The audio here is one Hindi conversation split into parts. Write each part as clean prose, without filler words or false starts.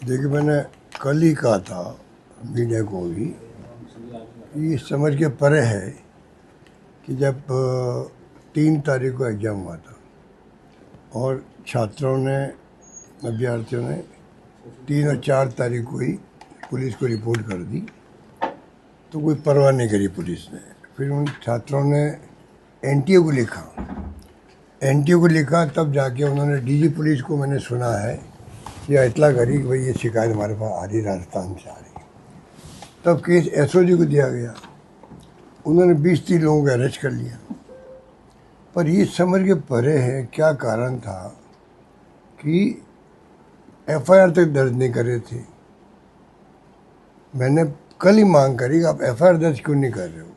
देखिए, मैंने कल ही कहा था मीडिया को भी, ये समझ के परे है कि जब 3 तारीख को एग्ज़ाम हुआ था और छात्रों ने, अभ्यर्थियों ने 3 और 4 तारीख को ही पुलिस को रिपोर्ट कर दी, तो कोई परवाह नहीं करी पुलिस ने। फिर उन छात्रों ने एनटीए को लिखा, तब जाके उन्होंने डीजी पुलिस को, मैंने सुना है, या इतला करी कि भाई ये शिकायत हमारे पास आ रही, राजस्थान से आ रही। तब केस एसओजी को दिया गया, उन्होंने 20-30 लोगों को अरेस्ट कर लिया। पर ये समझ के परे है क्या कारण था कि एफआईआर तक दर्ज नहीं कर रहे थे। मैंने कल ही मांग करी कि आप एफआईआर दर्ज क्यों नहीं कर रहे हो।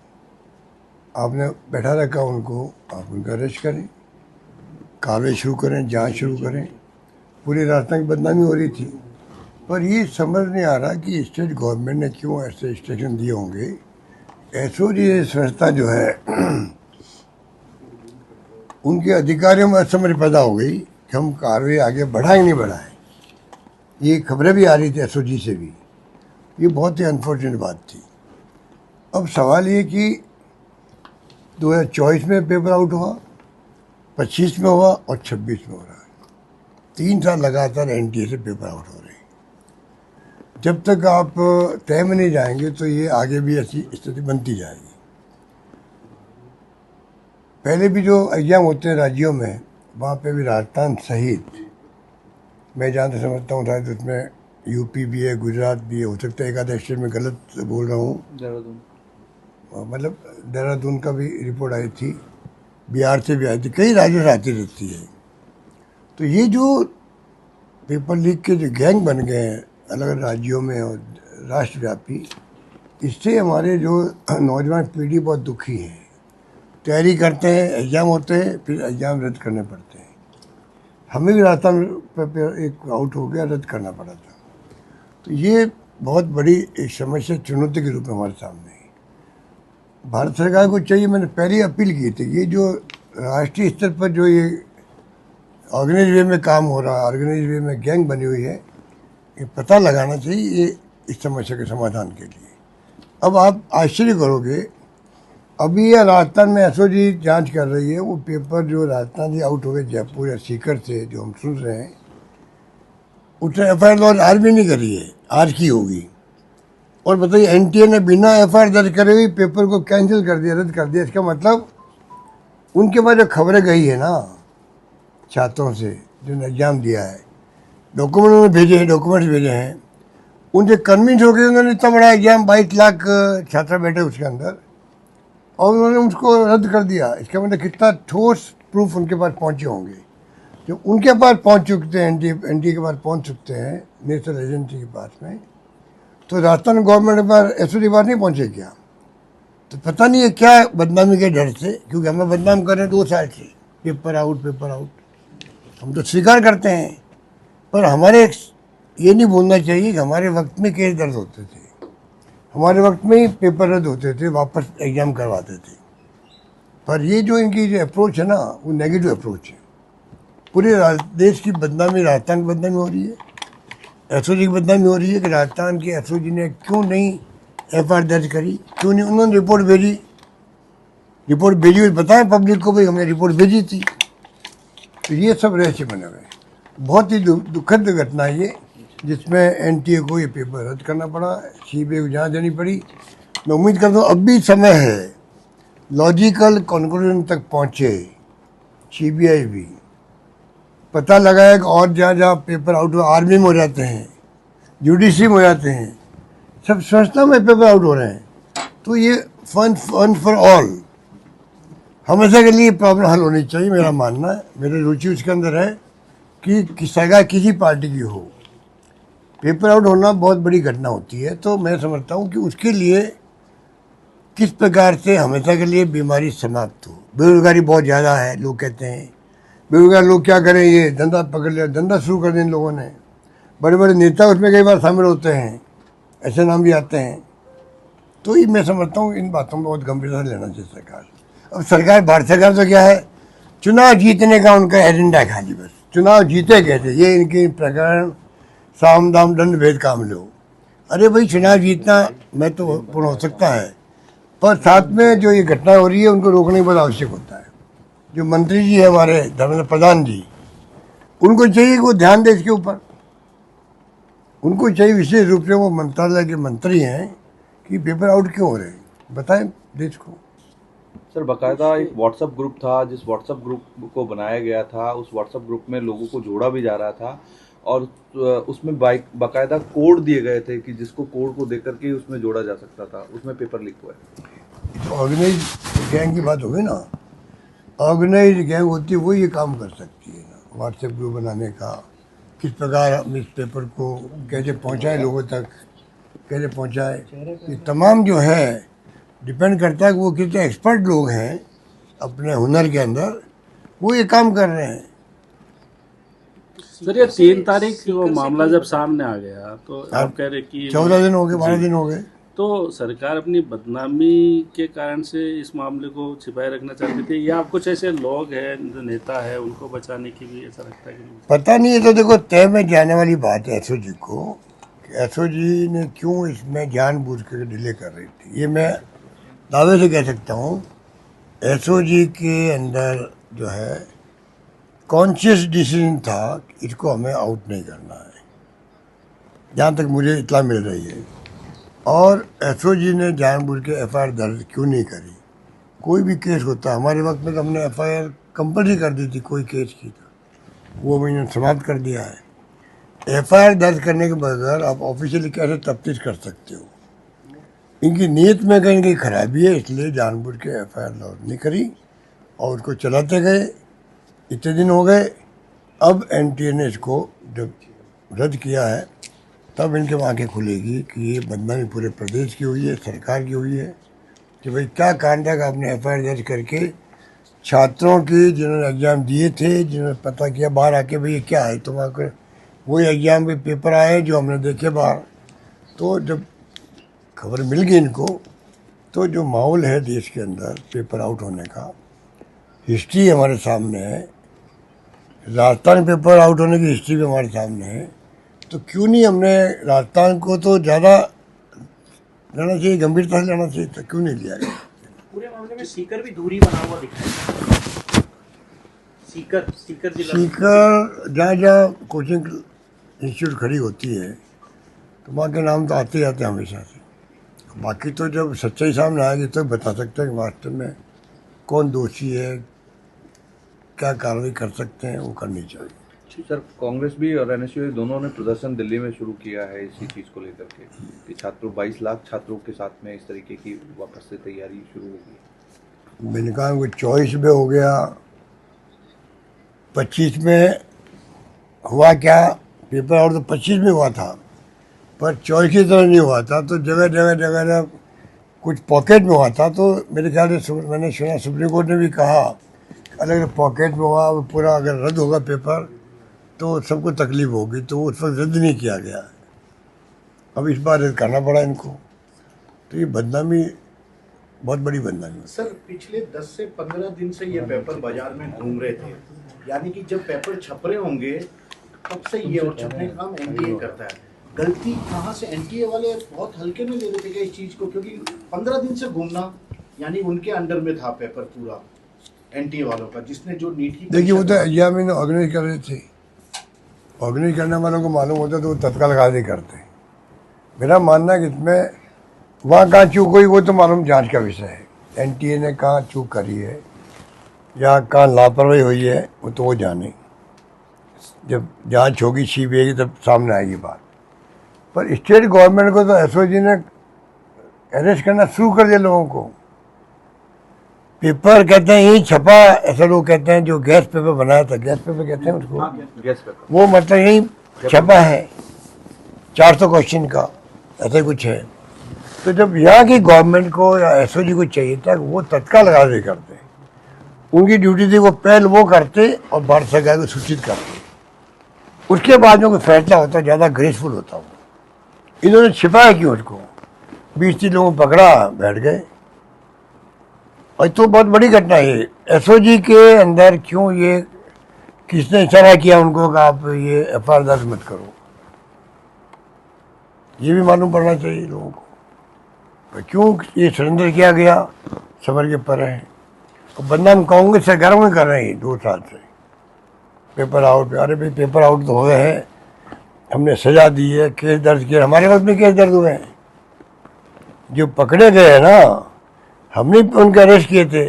आपने बैठा रखा उनको, आप उनका अरेस्ट करें, कार्रवाई शुरू करें, जांच शुरू करें। पूरे राजस्थान की बदनामी हो रही थी। पर ये समझ नहीं आ रहा कि स्टेट गवर्नमेंट ने क्यों ऐसे इंस्ट्रक्शन दिए होंगे। एसओजी संस्था जो है उनके अधिकारियों में असमझ पैदा हो गई कि हम कार्रवाई आगे बढ़ाएं नहीं बढ़ाएं। ये खबरें भी आ रही थी एसओजी से भी। ये बहुत ही अनफॉर्चुनेट बात थी। अब सवाल ये कि 2024 में पेपर आउट हुआ, 25 में हुआ और 26 में हो रहा है। 3 साल लगातार एनटीए से पेपर आउट हो रहे हैं। जब तक आप तय में नहीं जाएंगे तो ये आगे भी ऐसी स्थिति बनती जाएगी। पहले भी जो एग्जाम होते हैं राज्यों में, वहाँ पे भी राजस्थान सहित मैं जहाँ तक समझता हूँ शायद उसमें यूपी भी है, गुजरात भी है, हो सकता है एक आधा स्टेट में गलत बोल रहा हूँ, मतलब देहरादून का भी रिपोर्ट आई थी, बिहार से भी आई थी, कई राज्यों से आती रहती है। तो ये जो पेपर लीक के जो गैंग बन गए हैं अलग अलग राज्यों में और राष्ट्रव्यापी, इससे हमारे जो नौजवान पीढ़ी बहुत दुखी है। तैयारी करते हैं, एग्ज़ाम होते हैं, फिर एग्ज़ाम रद्द करने पड़ते हैं। हमें भी राजस्थान पेपर एक आउट हो गया, रद्द करना पड़ा था। तो ये बहुत बड़ी एक समस्या, चुनौती के रूप में हमारे सामने है। भारत सरकार को चाहिए, मैंने पहले अपील की थी, ये जो राष्ट्रीय स्तर पर जो ये ऑर्गेनाइज वे में काम हो रहा है, ऑर्गेनाइज वे में गैंग बनी हुई है, ये पता लगाना चाहिए ये इस समस्या के समाधान के लिए। अब आप आश्चर्य करोगे, अभी ये राजस्थान में एसओजी जांच कर रही है, वो पेपर जो राजस्थान से आउट हो गए, जयपुर या सीकर से, जो हम सुन रहे हैं, उसने एफआईआर दर्ज आज भी नहीं करी है, आज की होगी। और बताइए, एनटीए ने बिना एफआईआर दर्ज करे हुए पेपर को कैंसिल कर दिया, रद्द कर दिया। इसका मतलब उनके पास जो खबरें गई है ना छात्रों से जिन्होंने एग्जाम दिया है, डॉक्यूमेंट उन्होंने डॉक्यूमेंट्स भेजे हैं, उनसे कन्विंस हो गए। उन्होंने इतना बड़ा एग्जाम, 22 लाख छात्र बैठे उसके अंदर, और उन्होंने उसको रद्द कर दिया। इसका मतलब कितना ठोस प्रूफ उनके पास पहुंचे होंगे। जो उनके पास पहुंच चुके हैं, एनटीए के पास पहुंच चुके हैं, नेशनल एजेंसी के पास में, तो राजस्थान गवर्नमेंट के पास एसओजी पास नहीं पहुंचे क्या? तो पता नहीं है क्या बदनामी के डर से, क्योंकि हमें बदनाम कर रहे हैं 2 साल से, पेपर आउट। हम तो स्वीकार करते हैं, पर हमारे ये नहीं भूलना चाहिए कि हमारे वक्त में केस दर्ज होते थे, हमारे वक्त में ही पेपर रद्द होते थे, वापस एग्जाम करवाते थे। पर ये जो इनकी जो अप्रोच है ना, वो नेगेटिव अप्रोच है। पूरे देश की बदनामी, राजस्थान की बदनामी हो रही है, एसओजी की बदनामी हो रही है कि राजस्थान की एसओजी ने क्यों नहीं एफआईआर दर्ज करी, क्यों नहीं उन्होंने रिपोर्ट भेजी हुई, बताएं पब्लिक को भाई हमने रिपोर्ट भेजी थी। तो ये सब रहस्य बने हुए हैं। बहुत ही दुखद घटना है ये, जिसमें एनटीए को ये पेपर रद्द करना पड़ा, सीबीआई को जांच देनी पड़ी। मैं उम्मीद करता हूँ अब भी समय है, लॉजिकल कंक्लूजन तक पहुँचे सीबीआई भी, पता लगाया कि और जहाँ जहाँ पेपर आउट हो, आर्मी में हो जाते हैं, जुडिशरी में हो जाते हैं, सब संस्था में पेपर आउट हो रहे हैं। तो ये फन फॉर ऑल, हमेशा के लिए प्रॉब्लम हल होनी चाहिए, मेरा मानना है। मेरी रुचि उसके अंदर है कि सरकार किसी पार्टी की हो, पेपर आउट होना बहुत बड़ी घटना होती है। तो मैं समझता हूँ कि उसके लिए किस प्रकार से हमेशा के लिए बीमारी समाप्त हो। बेरोजगारी बहुत ज़्यादा है, लोग कहते हैं बेरोजगार लोग क्या करें, ये धंधा पकड़ लिया, धंधा शुरू कर दिया इन लोगों ने। बड़े बड़े नेता उसमें कई बार शामिल होते हैं, ऐसे नाम भी आते हैं। तो ये मैं समझता हूँ इन बातों में बहुत गंभीरता से लेना चाहिए सरकार। अब सरकार, भारत सरकार तो क्या है, चुनाव जीतने का उनका एजेंडा है खाली, बस चुनाव जीते कैसे, ये इनके प्रकरण साम दाम दंड भेद काम लो। अरे भाई चुनाव जीतना मैं तो पूर्ण हो सकता है, पर साथ में जो ये घटना हो रही है उनको रोकने बहुत आवश्यक होता है। जो मंत्री जी है हमारे धर्मेंद्र प्रधान जी, उनको चाहिए कि वो ध्यान दे इसके ऊपर। उनको चाहिए विशेष रूप से, वो मंत्रालय के मंत्री हैं, कि पेपर आउट क्यों हो रहे हैं, बताएं देश को। सर बाकायदा एक व्हाट्सएप ग्रुप था, जिस व्हाट्सएप ग्रुप को बनाया गया था, उस व्हाट्सएप ग्रुप में लोगों को जोड़ा भी जा रहा था और उसमें बाकायदा कोड दिए गए थे कि जिसको कोड को देकर के उसमें जोड़ा जा सकता था, उसमें पेपर लीक हुआ है। तो ऑर्गेनाइज गैंग की बात होगी ना, ऑर्गेनाइज गैंग होती है वो ये काम कर सकती है ना, व्हाट्सएप ग्रुप बनाने का, किस प्रकार हम इस पेपर को कैसे पहुंचाए लोगों तक, कैसे पहुंचाए, ये तमाम जो है डिपेंड करता है कि वो कितने एक्सपर्ट लोग हैं अपने हुनर के अंदर, वो ये काम कर रहे हैं। सर ये 3 तारीख वो मामला जब सामने आ गया तो आप कह रहे कि 14 दिन हो गए, 12 दिन हो गए, तो सरकार अपनी बदनामी के कारण से इस मामले को छिपाए रखना चाहती थी, या कुछ ऐसे लोग हैं जो नेता है उनको बचाने की भी ऐसा लगता है कि नहीं? पता नहीं है। तो देखो तय में जाने वाली बात है एसओजी को, कि एसओजी ने क्यों इसमें जानबूझ कर डिले कर रही थी। ये मैं दावे से कह सकता हूँ एसओजी के अंदर जो है कॉन्शियस डिसीजन था कि इसको हमें आउट नहीं करना है, जहाँ तक मुझे इत्तला मिल रही है। और एसओजी ने जानबूझ के एफआईआर दर्ज क्यों नहीं करी। कोई भी केस होता, हमारे वक्त में तो हमने एफआईआर कंपल्सरी कर दी थी कोई केस की, तो वो मैंने समाप्त कर दिया है। एफआईआर दर्ज करने के बगैर आप ऑफिशियली कैसे तफ्तीश कर सकते हो। इनकी नीयत में कहीं कहीं खराबी है, इसलिए जानबूझ के एफआईआर लॉन्च नहीं करी और उसको चलाते गए। इतने दिन हो गए, अब एनटीए ने इसको जब रद्द किया है तब इनके आंखें खुलेगी कि ये बदनामी पूरे प्रदेश की हुई है, सरकार की हुई है, कि भाई क्या कारण था कि आपने एफआईआर दर्ज करके छात्रों की जिन्होंने एग्ज़ाम दिए थे, जिन्होंने पता किया बाहर आके भाई ये क्या है, तुम आकर वही एग्ज़ाम में पेपर आए जो हमने देखे बाहर। तो जब खबर मिल गई इनको, तो जो माहौल है देश के अंदर पेपर आउट होने का, हिस्ट्री हमारे सामने है, राजस्थान पेपर आउट होने की हिस्ट्री भी हमारे सामने है, तो क्यों नहीं हमने राजस्थान को तो ज़्यादा लेना चाहिए, गंभीरता से लेना चाहिए, तो क्यों नहीं लिया गया। पूरे मामले में सीकर भी दूरी बना हुआ दिखा है। सीकर जहाँ जहाँ कोचिंग इंस्टीट्यूट खड़ी होती है तो वहाँ के नाम तो आते ही आते हैं हमेशा से। बाकी तो जब सच्चाई सामने आएगी तो बता सकते हैं कि वास्तव में कौन दोषी है, क्या कार्रवाई कर सकते हैं, वो करनी चाहिए। सर कांग्रेस भी और एनएसयूआई दोनों ने प्रदर्शन दिल्ली में शुरू किया है इसी चीज़ को लेकर के कि छात्रों 22 लाख छात्रों के साथ में इस तरीके की वापस से तैयारी शुरू होगी। मैंने कहा वो 24 में हो गया, 25 में हुआ क्या, पेपर आउट तो 25 में हुआ था पर 24 की तरह नहीं हुआ था, तो जगह जगह जगह जगह कुछ पॉकेट में हुआ था। तो मेरे ख्याल से मैंने सुना सुप्रीम कोर्ट ने भी कहा अलग अलग पॉकेट में हुआ, वो पूरा अगर रद्द होगा पेपर तो सबको तकलीफ होगी, तो उस वक्त रद्द नहीं किया गया। अब इस बार रद्द करना पड़ा इनको, तो ये बदनामी बहुत बड़ी बदनामी। सर पिछले 10 से 15 दिन से ये पेपर बाजार में घूम रहे थे, यानी कि जब पेपर छप रहे होंगे तब से ये और छपने का काम एनटीए करता है। गलती कहाँ से, एनटीए वाले बहुत हल्के में ले लेते थे इस चीज़ को, क्योंकि 15 दिन से घूमना यानी उनके अंडर में था पेपर पूरा एनटीए वालों का, जिसने जो नीट की। देखिए वो तो एग्जाम इन ऑर्गेनाइज कर रहे थे, ऑर्गेनाइज करने वालों को मालूम होता तो वो तत्काल कार्रवाई करते। मेरा मानना है कि इसमें वहाँ कहाँ चूक हुई वो तो मालूम जांच का विषय है, एनटीए ने कहाँ चूक करी है या कहाँ लापरवाही हुई है वो तो वो जाने, जब जांच होगी सीबीआई की तब सामने आएगी बात। पर स्टेट गवर्नमेंट को तो एसओजी ने अरेस्ट करना शुरू कर दिया लोगों को। पेपर कहते हैं यही छपा, ऐसा लोग कहते हैं जो गैस पेपर बनाया था, गैस पेपर कहते हैं उसको, गैस पेपर वो मतलब यही छपा है 400 क्वेश्चन का, ऐसा कुछ है। तो जब यहाँ की गवर्नमेंट को या एसओजी को चाहिए था कि वो तत्काल कार्रवाई करते, उनकी ड्यूटी थी वो पहल वो करते और भारत सरकार को सूचित करते, उसके बाद में कोई फैसला होता, ज़्यादा ग्रेसफुल होता वो। इन्होंने छिपाया क्यों उसको, 20-30 लोगों को पकड़ा, बैठ गए। और तो बहुत बड़ी घटना है। एसओजी के अंदर क्यों ये, किसने इशारा किया उनको कि आप ये एफआईआर दर्ज मत करो, ये भी मालूम पड़ना चाहिए लोगों को। तो क्यों ये सरेंडर किया गया, समझ के पर है। और बदनाम कांग्रेस सरकार में कर रहे हैं 2 साल से पेपर आउट। अरे भाई पेपर आउट तो हो गए हैं, हमने सजा दी है, केस दर्ज किया, हमारे वक्त में केस दर्ज हुए हैं। जो पकड़े गए हैं ना, हमने उनके अरेस्ट किए थे,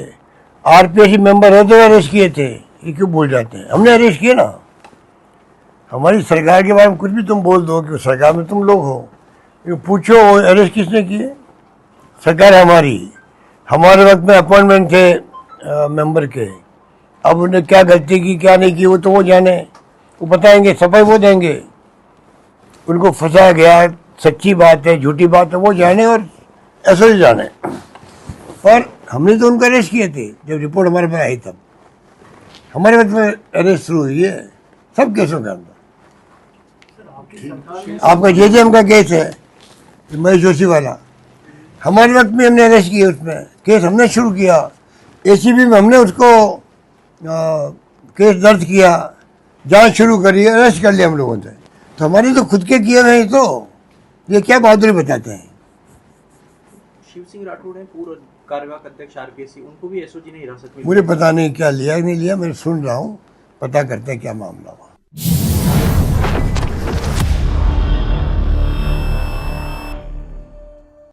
आरपीएसी मेंबर होते हुए अरेस्ट किए थे। ये क्यों भूल जाते हैं, हमने अरेस्ट किए ना। हमारी सरकार के बारे में कुछ भी तुम बोल दो कि सरकार में तुम लोग हो, ये पूछो अरेस्ट किसने किए। सरकार हमारी, हमारे वक्त में अपॉइंटमेंट थे मेंबर के। अब उन्हें क्या गलती की क्या नहीं की वो तो वो जाने, वो बताएंगे, सफाई वो देंगे। उनको फंसाया गया, सच्ची बात है झूठी बात है वो जाने, और ऐसे ही जाने। पर हमने तो उनको अरेस्ट किए थे जब रिपोर्ट हमारे पास आई, तब हमारे वक्त में अरेस्ट शुरू हुई है सब केसों के अंदर। आपका जेजेएम का केस है महेश जोशी वाला, हमारे वक्त में हमने अरेस्ट किए, उसमें केस हमने शुरू किया। एसीबी में हमने उसको केस दर्ज किया, जांच शुरू करी, अरेस्ट कर लिया हम लोगों ने। तो हमारे तो खुद के किए नहीं, तो ये क्या बहादुरी बताते हैं। शिव सिंह राठौड़ है पूर्व कार्यवाहक अध्यक्ष आरपीएससी, उनको भी एसओजी ने हिरासत में। मुझे पता नहीं क्या लिया नहीं लिया, मैं सुन रहा हूँ, पता करते हैं क्या मामला हुआ।